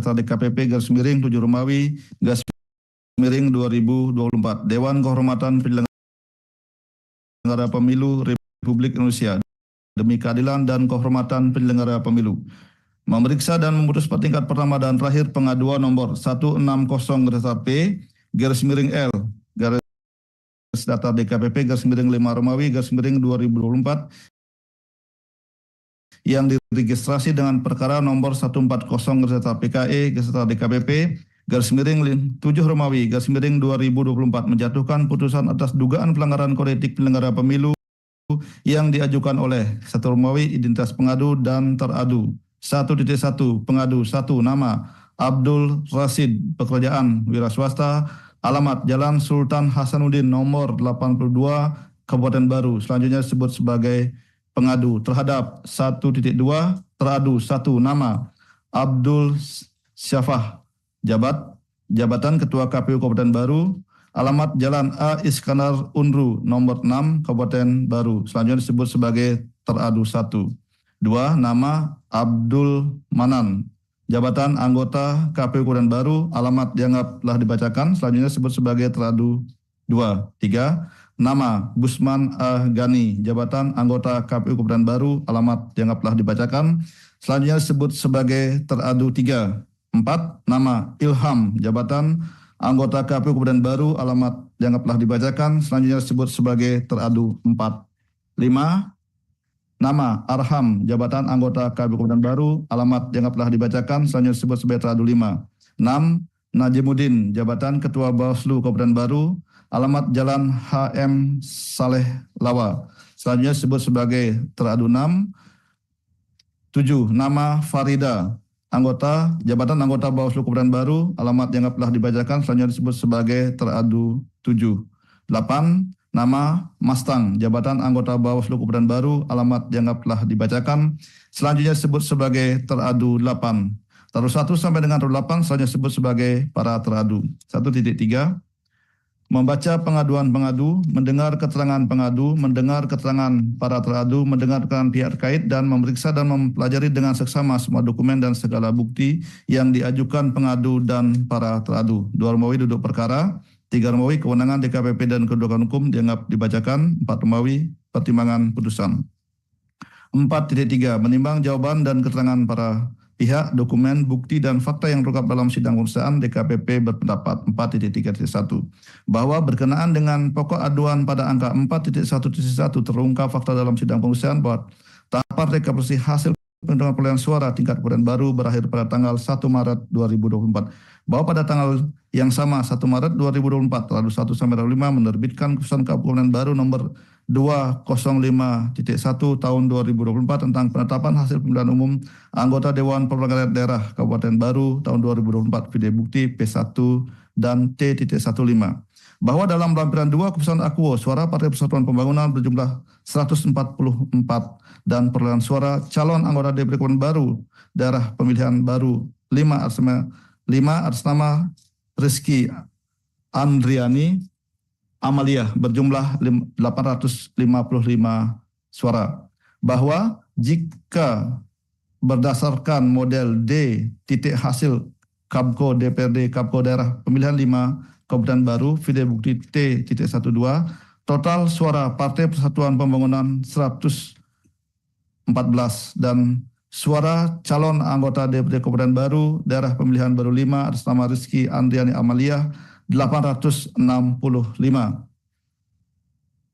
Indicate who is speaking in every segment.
Speaker 1: data DKPP garis miring 7 Romawi garis miring 2024. Dewan Kehormatan Penyelenggara Pemilu Republik Indonesia demi keadilan dan kehormatan penyelenggara pemilu memeriksa dan memutus pada tingkat pertama dan terakhir pengaduan nomor 160-P garis miring L garis data DKPP garis miring 5 Romawi garis miring 2024 yang diregistrasi dengan perkara nomor 140-PKE garis data DKPP garis miring 7 Romawi garis miring 2024 menjatuhkan putusan atas dugaan pelanggaran kode etik penyelenggara pemilu yang diajukan oleh 1 Romawi identitas pengadu dan teradu. 1.1 Pengadu 1 nama Abdul Rasid, pekerjaan wira swasta, alamat Jalan Sultan Hasanuddin nomor 82 Kabupaten Baru. Selanjutnya disebut sebagai pengadu terhadap 1.2 teradu 1 nama Abdul Syafah, jabatan Ketua KPU Kabupaten Baru, alamat Jalan A. Iskandar Unru nomor 6 Kabupaten Baru. Selanjutnya disebut sebagai teradu 1. 2. Nama Abdul Manan, jabatan anggota KPU Kabupaten Baru, alamat dianggap telah dibacakan. Selanjutnya disebut sebagai teradu 2. 3. Nama Busman A. Gani, jabatan anggota KPU Kabupaten Baru, alamat dianggap telah dibacakan. Selanjutnya disebut sebagai teradu 3. 4. Nama Ilham, jabatan anggota KPU Kabupaten Baru, alamat dianggap telah dibacakan. Selanjutnya disebut sebagai teradu 4. 5. Nama Arham, jabatan anggota KPU Kabupaten Baru, alamat dianggap telah dibacakan. Selanjutnya disebut sebagai teradu 5. 6. Najimuddin, jabatan Ketua Bawaslu Kabupaten Baru, alamat Jalan HM Saleh Lawa. Selanjutnya disebut sebagai teradu 6. 7. Nama Farida, jabatan anggota Bawaslu Kabupaten Baru, alamat dianggap telah dibacakan. Selanjutnya disebut sebagai teradu 7. 8. Nama Mastang, jabatan anggota Bawaslu Kabupaten Baru, alamat dianggap telah dibacakan. Selanjutnya disebut sebagai teradu 8. Teradu 1 sampai dengan teradu 8 selanjutnya disebut sebagai para teradu. 1.3. Membaca pengaduan pengadu, mendengar keterangan pengadu, mendengar keterangan para teradu, mendengar keterangan pihak terkait, dan memeriksa dan mempelajari dengan seksama semua dokumen dan segala bukti yang diajukan pengadu dan para teradu. 2 Romawi duduk perkara. 3 Romawi kewenangan DKPP dan kedudukan hukum dianggap dibacakan. 4 Romawi pertimbangan putusan. 4.3 menimbang jawaban dan keterangan para pihak, dokumen, bukti, dan fakta yang terungkap dalam sidang pemeriksaan. DKPP berpendapat 4.3.1 bahwa berkenaan dengan pokok aduan pada angka 4.1.1 terungkap fakta dalam sidang pemeriksaan bahwa tahapan rekapitulasi hasil penghitungan perolehan suara tingkat Kabupaten Baru berakhir pada tanggal 1 Maret 2024. Bahwa pada tanggal yang sama 1 Maret 2024 teradu 1 sampai 5 menerbitkan keputusan Kabupaten Baru nomor 205.1 tahun 2024 tentang penetapan hasil pemilihan umum anggota Dewan Perwakilan Daerah Kabupaten Baru tahun 2024 video bukti P1 dan T.15. Bahwa dalam lampiran 2 keputusan Akuo suara Partai Persatuan Pembangunan berjumlah 144 dan perolehan suara calon anggota DPRD Kabupaten Baru daerah pemilihan baru 5 atas nama Rizky Andriani Amalia berjumlah 855 suara. Bahwa jika berdasarkan model D titik hasil Kabko DPRD Kabko daerah pemilihan 5 Kabupaten Baru video bukti T.12 total suara Partai Persatuan Pembangunan 114 dan suara calon anggota DPRD Kabupaten Baru daerah pemilihan baru 5 atas nama Rizky Andriani Amalia 865.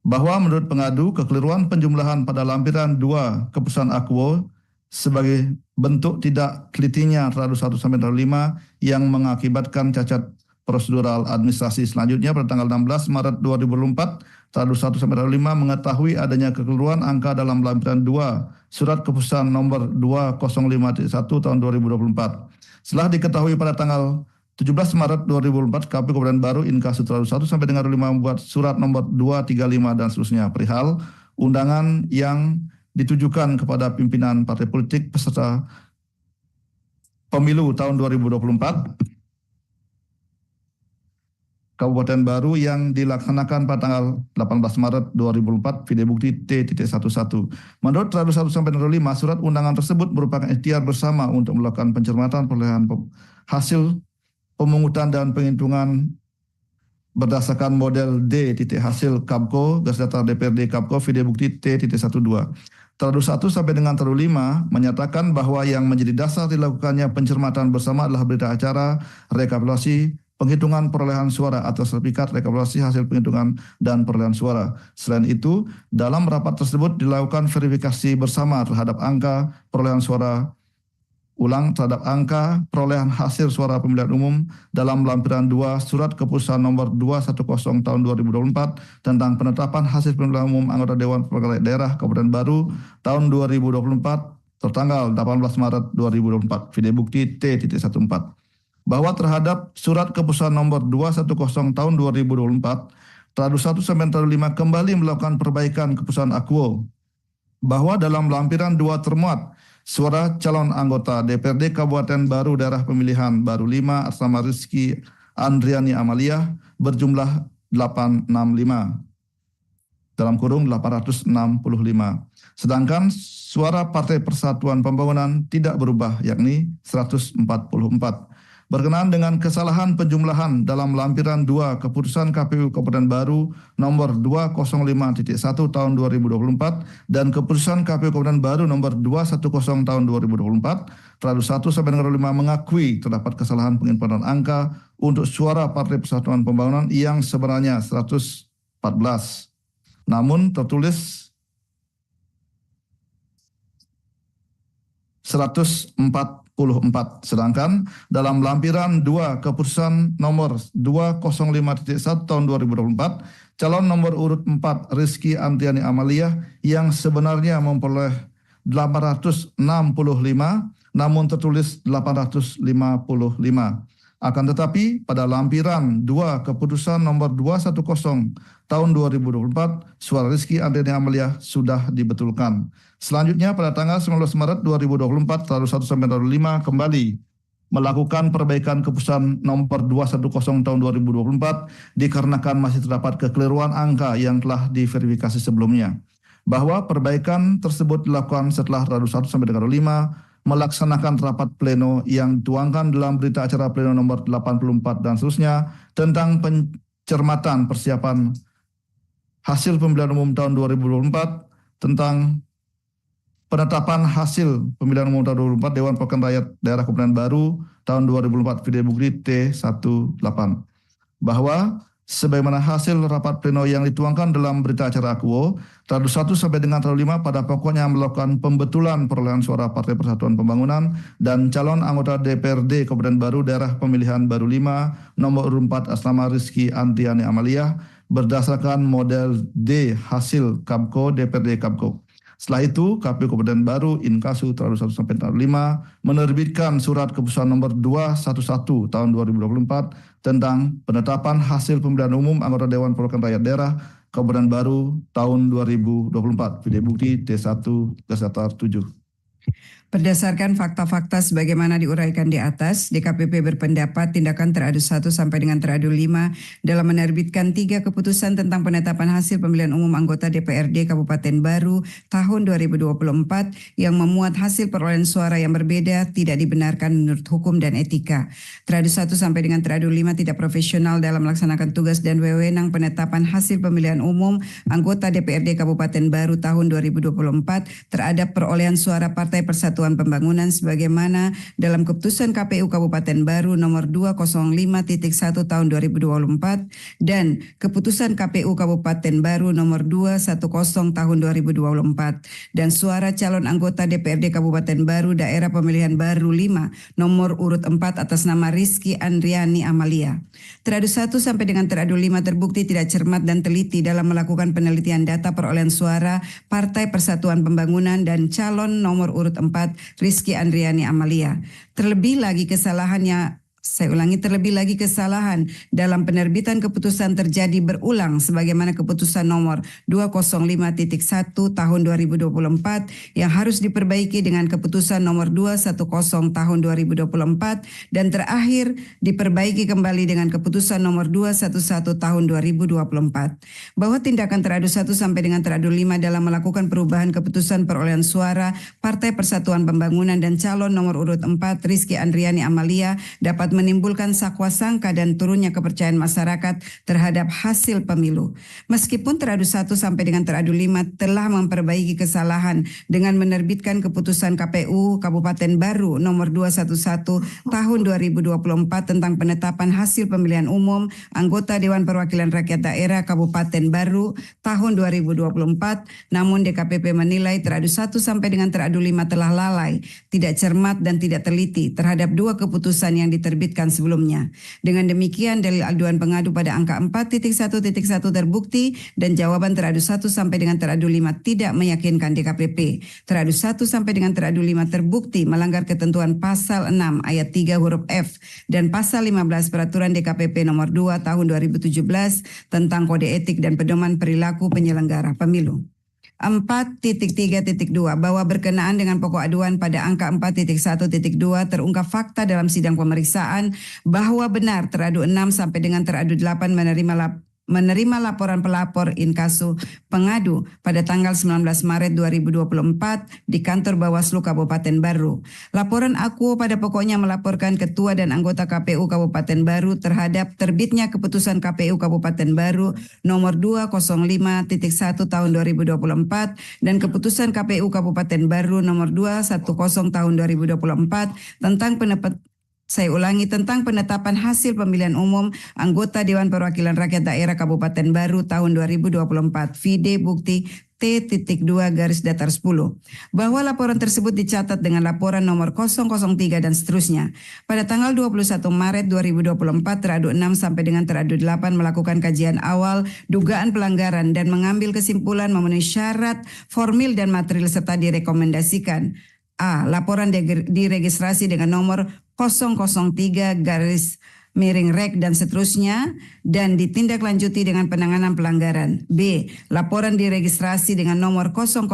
Speaker 1: Bahwa menurut pengadu kekeliruan penjumlahan pada lampiran 2 keputusan Akuo sebagai bentuk tidak telitinya terhadap 1 sampai 5 yang mengakibatkan cacat prosedural administrasi. Selanjutnya pada tanggal 16 Maret 2024 terhadap 1 sampai 5 mengetahui adanya kekeliruan angka dalam lampiran 2 surat keputusan nomor 205.1 tahun 2024. Setelah diketahui pada tanggal 17 Maret 2004 KPU Kabupaten Baru Inkasu terhadap 1 sampai dengan 5 membuat surat nomor 235 dan seterusnya perihal undangan yang ditujukan kepada pimpinan partai politik peserta pemilu tahun 2024 Kabupaten Baru yang dilaksanakan pada tanggal 18 Maret 2004 video bukti T.11. Menurut terhadap 1 sampai 5 surat undangan tersebut merupakan ikhtiar bersama untuk melakukan pencermatan perolehan hasil pemungutan dan penghitungan berdasarkan model D titik hasil Kapko garis datar DPRD Kapko video bukti T.12. Teradu 1 sampai dengan teradu 5 menyatakan bahwa yang menjadi dasar dilakukannya pencermatan bersama adalah berita acara rekapitulasi penghitungan perolehan suara atau sertifikat rekapitulasi hasil penghitungan dan perolehan suara. Selain itu, dalam rapat tersebut dilakukan verifikasi bersama terhadap angka perolehan suara terhadap angka perolehan hasil suara pemilihan umum dalam lampiran 2 Surat Keputusan Nomor 210 Tahun 2024 tentang penetapan hasil pemilihan umum anggota Dewan Perwakilan Daerah Kabupaten Baru tahun 2024 tertanggal 18 Maret 2024. Video bukti T.14. Bahwa terhadap Surat Keputusan Nomor 210 Tahun 2024 teradu 1 sampai teradu 5 kembali melakukan perbaikan keputusan Akwo bahwa dalam lampiran 2 termuat suara calon anggota DPRD Kabupaten Baru Daerah Pemilihan Baru 5 atas nama Rizky Andriani Amalia berjumlah 865 dalam kurung 865. Sedangkan suara Partai Persatuan Pembangunan tidak berubah yakni 144. Berkenaan dengan kesalahan penjumlahan dalam lampiran 2 keputusan KPU Kabupaten Baru nomor 205.1 tahun 2024 dan keputusan KPU Kabupaten Baru nomor 210 tahun 2024, teradu 1 sampai dengan 5 mengakui terdapat kesalahan penginputan angka untuk suara Partai Persatuan Pembangunan yang sebenarnya 114. Namun tertulis 144. Sedangkan dalam lampiran 2 keputusan nomor 205.1 tahun 2024, calon nomor urut 4 Rizky Andriani Amalia yang sebenarnya memperoleh 865 namun tertulis 855. Akan tetapi pada lampiran 2 keputusan nomor 210 tahun 2024, suara Rizky Andriani Amalia sudah dibetulkan. Selanjutnya pada tanggal 19 Maret 2024, teradu 1 sampai teradu 5 kembali melakukan perbaikan keputusan nomor 210 tahun 2024 dikarenakan masih terdapat kekeliruan angka yang telah diverifikasi sebelumnya. Bahwa perbaikan tersebut dilakukan setelah teradu 1 sampai teradu 5 melaksanakan rapat pleno yang dituangkan dalam berita acara pleno nomor 84 dan seterusnya tentang pencermatan persiapan hasil pemilihan umum tahun 2024 tentang penetapan hasil pemilihan umum tahun 2024 Dewan Perwakilan Rakyat Daerah Kabupaten Baru tahun 2024 video bukti T18. Bahwa sebagaimana hasil rapat pleno yang dituangkan dalam berita acara Akwo, teradu 1 sampai dengan teradu 5 pada pokoknya melakukan pembetulan perolehan suara Partai Persatuan Pembangunan dan calon anggota DPRD Kabupaten Baru Daerah Pemilihan Baru 5 nomor urut 4 atas nama Rizky Andriani Amalia berdasarkan model D hasil Kapko DPRD Kapko. Setelah itu, KPU Kabupaten Baru Inkasu teradu 1 sampai teradu 5 menerbitkan surat keputusan nomor 211 tahun 2024 tentang penetapan hasil pemilihan umum anggota Dewan Perwakilan Rakyat Daerah Kabupaten Baru tahun 2024. Video bukti T1/7.
Speaker 2: Berdasarkan fakta-fakta sebagaimana diuraikan di atas, DKPP berpendapat tindakan teradu 1 sampai dengan teradu 5 dalam menerbitkan 3 keputusan tentang penetapan hasil pemilihan umum anggota DPRD Kabupaten Baru tahun 2024 yang memuat hasil perolehan suara yang berbeda tidak dibenarkan menurut hukum dan etika. Teradu 1 sampai dengan teradu 5 tidak profesional dalam melaksanakan tugas dan wewenang penetapan hasil pemilihan umum anggota DPRD Kabupaten Baru tahun 2024 terhadap perolehan suara Partai Persatuan Pembangunan sebagaimana dalam keputusan KPU Kabupaten Baru nomor 205.1 tahun 2024 dan keputusan KPU Kabupaten Baru nomor 210 tahun 2024 dan suara calon anggota DPRD Kabupaten Baru Daerah Pemilihan Baru 5 nomor urut 4 atas nama Rizky Andriani Amalia. Teradu 1 sampai dengan teradu 5 terbukti tidak cermat dan teliti dalam melakukan penelitian data perolehan suara Partai Persatuan Pembangunan dan calon nomor urut 4 Rizky Andriani Amalia. Terlebih lagi kesalahannya Saya ulangi, terlebih lagi kesalahan dalam penerbitan keputusan terjadi berulang sebagaimana keputusan nomor 205.1 tahun 2024 yang harus diperbaiki dengan keputusan nomor 210 tahun 2024 dan terakhir diperbaiki kembali dengan keputusan nomor 211 tahun 2024. Bahwa tindakan teradu 1 sampai dengan teradu 5 dalam melakukan perubahan keputusan perolehan suara Partai Persatuan Pembangunan dan calon nomor urut 4 Rizky Andriani Amalia dapat menimbulkan sakwa sangka dan turunnya kepercayaan masyarakat terhadap hasil pemilu. Meskipun teradu 1 sampai dengan teradu 5 telah memperbaiki kesalahan dengan menerbitkan keputusan KPU Kabupaten Baru nomor 211 tahun 2024 tentang penetapan hasil pemilihan umum anggota Dewan Perwakilan Rakyat Daerah Kabupaten Baru tahun 2024, namun DKPP menilai teradu 1 sampai dengan teradu 5 telah lalai, tidak cermat dan tidak teliti terhadap dua keputusan yang diterbitkan sebelumnya. Dengan demikian, dalil aduan pengadu pada angka 4.1.1 terbukti dan jawaban teradu 1 sampai dengan teradu 5 tidak meyakinkan DKPP. Teradu 1 sampai dengan teradu 5 terbukti melanggar ketentuan pasal 6 ayat 3 huruf F dan pasal 15 peraturan DKPP nomor 2 tahun 2017 tentang kode etik dan pedoman perilaku penyelenggara pemilu. 4.3.2 bahwa berkenaan dengan pokok aduan pada angka 4.1.2 terungkap fakta dalam sidang pemeriksaan bahwa benar teradu 6 sampai dengan teradu 8 menerima laporan pelapor inkasu pengadu pada tanggal 19 Maret 2024 di kantor Bawaslu Kabupaten Baru. Laporan akuo pada pokoknya melaporkan ketua dan anggota KPU Kabupaten Baru terhadap terbitnya keputusan KPU Kabupaten Baru nomor 205.1 tahun 2024 dan keputusan KPU Kabupaten Baru nomor 210 tahun 2024 tentang tentang penetapan hasil pemilihan umum anggota Dewan Perwakilan Rakyat Daerah Kabupaten Baru tahun 2024. Vide bukti T.2 garis datar 10. Bahwa laporan tersebut dicatat dengan laporan nomor 003 dan seterusnya. Pada tanggal 21 Maret 2024 teradu 6 sampai dengan teradu 8 melakukan kajian awal dugaan pelanggaran dan mengambil kesimpulan memenuhi syarat formil dan material serta direkomendasikan. A. Laporan diregistrasi dengan nomor 003 garis miring rek dan seterusnya dan ditindaklanjuti dengan penanganan pelanggaran. B. Laporan diregistrasi dengan nomor 001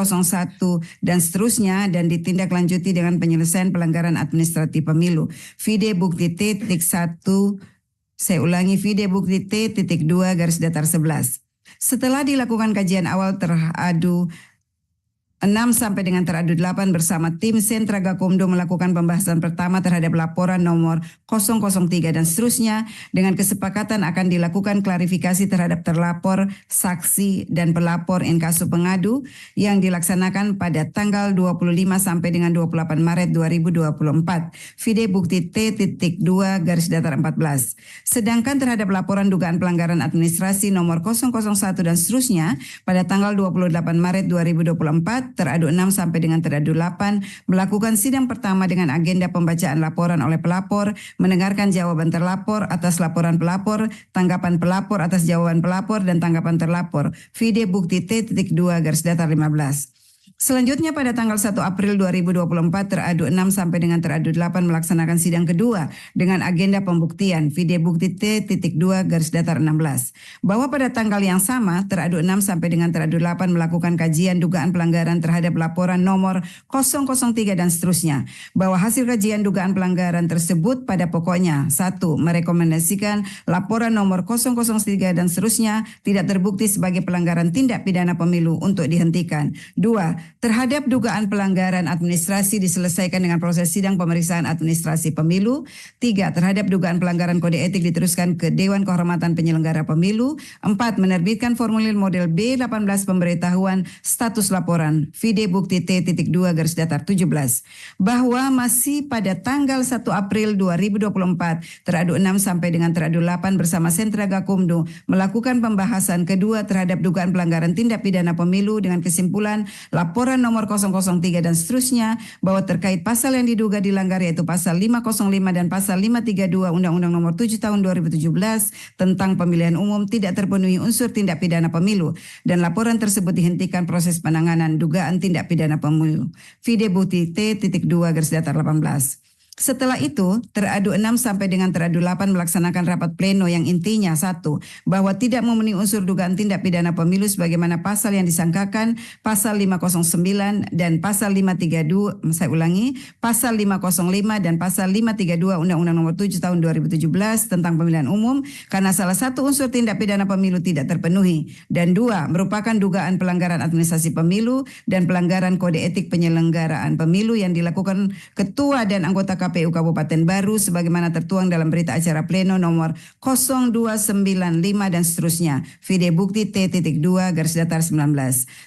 Speaker 2: dan seterusnya dan ditindaklanjuti dengan penyelesaian pelanggaran administratif pemilu. Vide bukti T.1, saya ulangi, vide bukti T.2 garis datar 11. Setelah dilakukan kajian awal teradu 6 sampai dengan teradu 8 bersama tim Sentra Gakumdu melakukan pembahasan pertama terhadap laporan nomor 003 dan seterusnya dengan kesepakatan akan dilakukan klarifikasi terhadap terlapor, saksi, dan pelapor inkasu pengadu yang dilaksanakan pada tanggal 25 sampai dengan 28 Maret 2024. Vide bukti T.2 garis datar 14. Sedangkan terhadap laporan dugaan pelanggaran administrasi nomor 001 dan seterusnya pada tanggal 28 Maret 2024 teradu 6 sampai dengan teradu 8 melakukan sidang pertama dengan agenda pembacaan laporan oleh pelapor, mendengarkan jawaban terlapor atas laporan pelapor, tanggapan pelapor atas jawaban pelapor dan tanggapan terlapor. Vide bukti T.2 garis datar 15. Selanjutnya pada tanggal 1 April 2024 teradu 6 sampai dengan teradu 8 melaksanakan sidang kedua dengan agenda pembuktian. Vide bukti T.2 garis datar 16. Bahwa pada tanggal yang sama teradu 6 sampai dengan teradu 8 melakukan kajian dugaan pelanggaran terhadap laporan nomor 003 dan seterusnya. Bahwa hasil kajian dugaan pelanggaran tersebut pada pokoknya 1. Merekomendasikan laporan nomor 003 dan seterusnya tidak terbukti sebagai pelanggaran tindak pidana pemilu untuk dihentikan. 2. Terhadap dugaan pelanggaran administrasi diselesaikan dengan proses sidang pemeriksaan administrasi pemilu. 3. Terhadap dugaan pelanggaran kode etik diteruskan ke Dewan Kehormatan Penyelenggara Pemilu. 4. Menerbitkan formulir model B18 pemberitahuan status laporan. Vide bukti T.2 garis datar 17. Bahwa masih pada tanggal 1 April 2024 teradu 6 sampai dengan teradu 8 bersama Sentra Gakumdu melakukan pembahasan kedua terhadap dugaan pelanggaran tindak pidana pemilu dengan kesimpulan laporan nomor 003 dan seterusnya bahwa terkait pasal yang diduga dilanggar yaitu pasal 505 dan pasal 532 Undang-Undang nomor 7 tahun 2017 tentang pemilihan umum tidak terpenuhi unsur tindak pidana pemilu dan laporan tersebut dihentikan proses penanganan dugaan tindak pidana pemilu. Vide bukti T.2 garis datar 18. Setelah itu, teradu 6 sampai dengan teradu 8 melaksanakan rapat pleno yang intinya 1. Bahwa tidak memenuhi unsur dugaan tindak pidana pemilu sebagaimana pasal yang disangkakan, pasal 509 dan pasal 532, saya ulangi, pasal 505 dan pasal 532 Undang-Undang Nomor 7 Tahun 2017 tentang Pemilihan Umum karena salah satu unsur tindak pidana pemilu tidak terpenuhi. Dan 2, merupakan dugaan pelanggaran administrasi pemilu dan pelanggaran kode etik penyelenggaraan pemilu yang dilakukan ketua dan anggota KPU Kabupaten Baru sebagaimana tertuang dalam berita acara pleno nomor 0295 dan seterusnya. Vide bukti T.2 garis datar 19.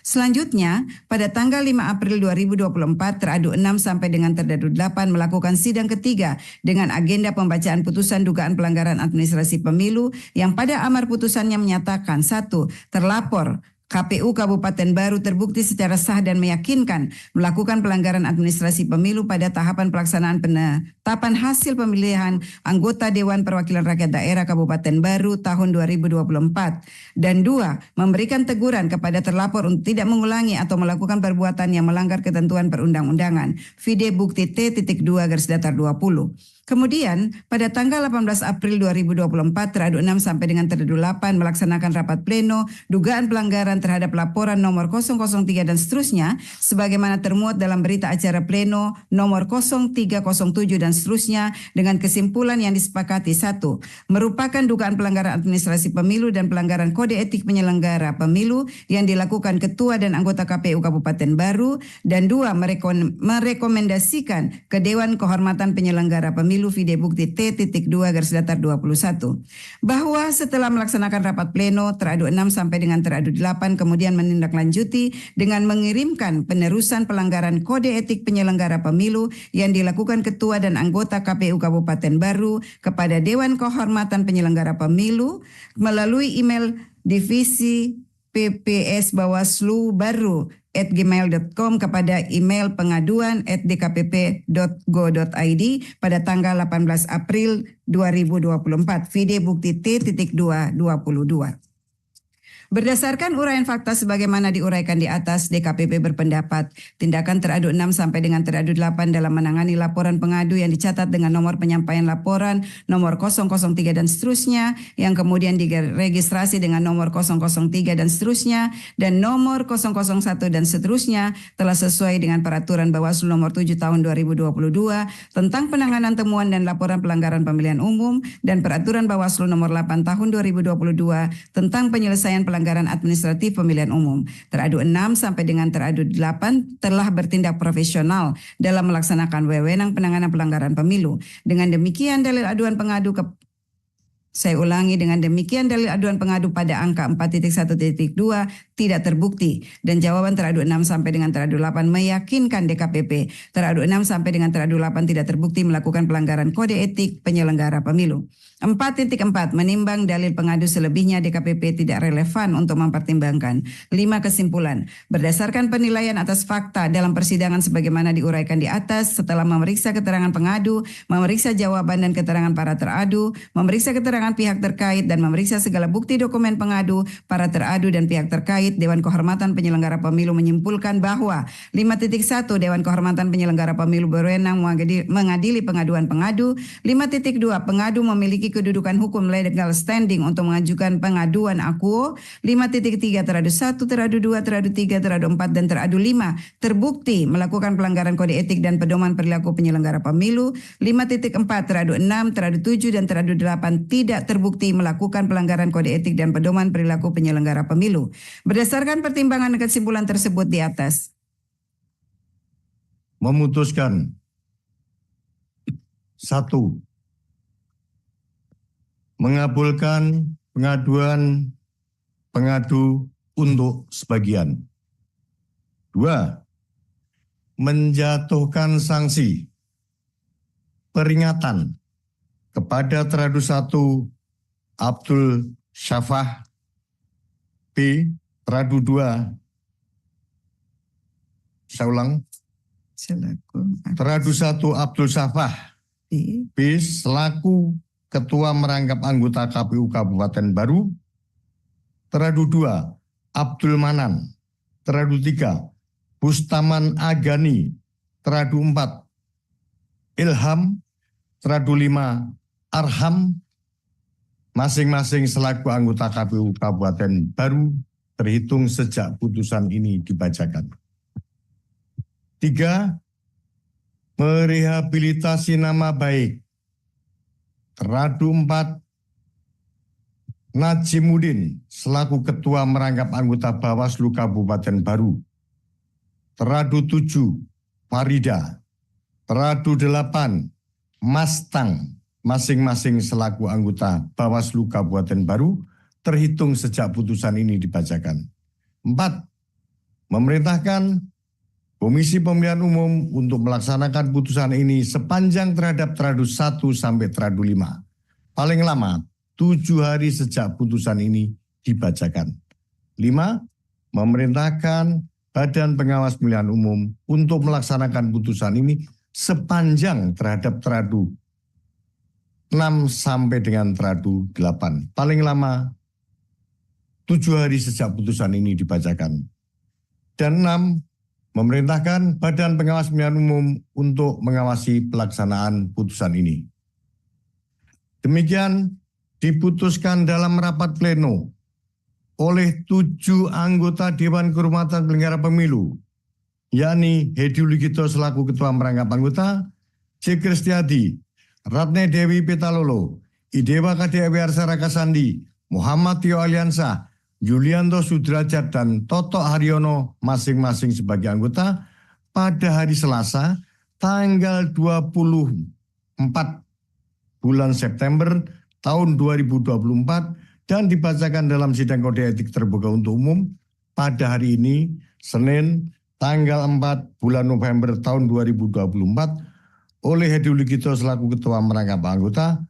Speaker 2: Selanjutnya, pada tanggal 5 April 2024 teradu 6 sampai dengan teradu 8 melakukan sidang ketiga dengan agenda pembacaan putusan dugaan pelanggaran administrasi pemilu yang pada amar putusannya menyatakan 1. Terlapor KPU Kabupaten Baru terbukti secara sah dan meyakinkan melakukan pelanggaran administrasi pemilu pada tahapan pelaksanaan penetapan hasil pemilihan anggota Dewan Perwakilan Rakyat Daerah Kabupaten Baru tahun 2024. Dan 2, memberikan teguran kepada terlapor untuk tidak mengulangi atau melakukan perbuatan yang melanggar ketentuan perundang-undangan. Vide bukti T.2 garis datar 20. Kemudian pada tanggal 18 April 2024 teradu 6 sampai dengan teradu 8 melaksanakan rapat pleno dugaan pelanggaran terhadap laporan nomor 003 dan seterusnya sebagaimana termuat dalam berita acara pleno nomor 0307 dan seterusnya dengan kesimpulan yang disepakati. 1. Merupakan dugaan pelanggaran administrasi pemilu dan pelanggaran kode etik penyelenggara pemilu yang dilakukan ketua dan anggota KPU Kabupaten Baru. Dan 2. Merekomendasikan ke Dewan Kehormatan Penyelenggara Pemilu Vide bukti T.2 garis datar 21. Bahwa setelah melaksanakan rapat pleno teradu 6 sampai dengan teradu 8 kemudian menindaklanjuti dengan mengirimkan penerusan pelanggaran kode etik penyelenggara pemilu yang dilakukan ketua dan anggota KPU Kabupaten Baru kepada Dewan Kehormatan Penyelenggara Pemilu melalui email divisi PPS Bawaslu Baru @gmail.com kepada email pengaduan@dkpp.go.id pada tanggal 18 April 2024. Vide bukti T.2 22. Berdasarkan uraian fakta sebagaimana diuraikan di atas, DKPP berpendapat tindakan teradu 6 sampai dengan teradu 8 dalam menangani laporan pengadu yang dicatat dengan nomor penyampaian laporan nomor 003 dan seterusnya yang kemudian diregistrasi dengan nomor 003 dan seterusnya dan nomor 001 dan seterusnya telah sesuai dengan peraturan Bawaslu nomor 7 tahun 2022 tentang penanganan temuan dan laporan pelanggaran pemilihan umum dan peraturan Bawaslu nomor 8 tahun 2022 tentang penyelesaian pelanggaran administratif pemilihan umum. Teradu 6 sampai dengan teradu 8 telah bertindak profesional dalam melaksanakan wewenang penanganan pelanggaran pemilu. Dengan demikian dalil aduan pengadu dengan demikian dalil aduan pengadu pada angka 4.1.2 tidak terbukti dan jawaban teradu 6 sampai dengan teradu 8 meyakinkan DKPP teradu 6 sampai dengan teradu 8 tidak terbukti melakukan pelanggaran kode etik penyelenggara pemilu. 4.4 menimbang dalil pengadu selebihnya DKPP tidak relevan untuk mempertimbangkan. 5 kesimpulan. Berdasarkan penilaian atas fakta dalam persidangan sebagaimana diuraikan di atas setelah memeriksa keterangan pengadu, memeriksa jawaban dan keterangan para teradu, memeriksa keterangan pihak terkait dan memeriksa segala bukti dokumen pengadu, para teradu dan pihak terkait, Dewan Kehormatan Penyelenggara Pemilu menyimpulkan bahwa 5.1 Dewan Kehormatan Penyelenggara Pemilu berwenang mengadili pengaduan pengadu. 5.2 pengadu memiliki kedudukan hukum legal standing untuk mengajukan pengaduan akuo. 5.3 teradu 1, teradu 2, teradu 3, teradu 4 dan teradu 5 terbukti melakukan pelanggaran kode etik dan pedoman perilaku penyelenggara pemilu. 5.4 teradu 6, teradu 7 dan teradu 8 tidak terbukti melakukan pelanggaran kode etik dan pedoman perilaku penyelenggara pemilu. Berdasarkan pertimbangan dan kesimpulan tersebut di atas,
Speaker 3: memutuskan 1. Mengabulkan pengaduan pengadu untuk sebagian. 2. Menjatuhkan sanksi peringatan kepada teradu 1 Abdul Syafah B, teradu 2 saya ulang teradu 1 Abdul Syafah B selaku Ketua Merangkap Anggota KPU Kabupaten Baru. Teradu 2 Abdul Manan. Teradu 3 Bustaman Agani. Teradu 4 Ilham Teradu 5 Arham masing-masing selaku anggota KPU Kabupaten Baru terhitung sejak putusan ini dibacakan. 3. Merehabilitasi nama baik. Teradu 4 Najimuddin selaku Ketua Merangkap Anggota Bawaslu Kabupaten Baru. Teradu 7 Farida. Teradu 8 Mastang masing-masing selaku anggota Bawaslu Kabupaten Baru terhitung sejak putusan ini dibacakan. 4. Memerintahkan Komisi Pemilihan Umum untuk melaksanakan putusan ini sepanjang terhadap teradu 1 sampai teradu 5. Paling lama 7 hari sejak putusan ini dibacakan. 5. Memerintahkan Badan Pengawas Pemilihan Umum untuk melaksanakan putusan ini sepanjang terhadap teradu 6 sampai dengan teradu 8. Paling lama 7 hari sejak putusan ini dibacakan. Dan 6. Memerintahkan Badan Pengawas Pemilihan Umum untuk mengawasi pelaksanaan putusan ini. Demikian diputuskan dalam rapat pleno oleh 7 anggota Dewan Kehormatan Penyelenggara Pemilu, yakni Hedi Luigito selaku Ketua Merangkap Anggota, C. Kristiadi, Ratne Dewi Petalolo, Idewa KDW Arsara Kasandi, Muhammad Tio Aliansyah, Yulianto Sudrajat, dan Toto Haryono masing-masing sebagai anggota pada hari Selasa tanggal 24 bulan September tahun 2024 dan dibacakan dalam sidang kode etik terbuka untuk umum pada hari ini Senin tanggal 4 bulan November tahun 2024 oleh Hedi Luigito selaku Ketua Merangkap Anggota,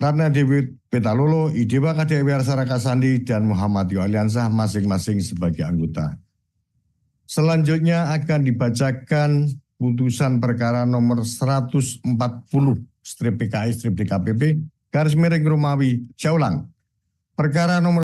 Speaker 3: Ratna Dewi Petalolo, Idewa KDW Arsara Kasandi, dan Muhammad Tio Aliansyah masing-masing sebagai anggota. Selanjutnya akan dibacakan putusan perkara nomor 140/PKI/DKPP garis miring Romawi. Saya ulang. Perkara nomor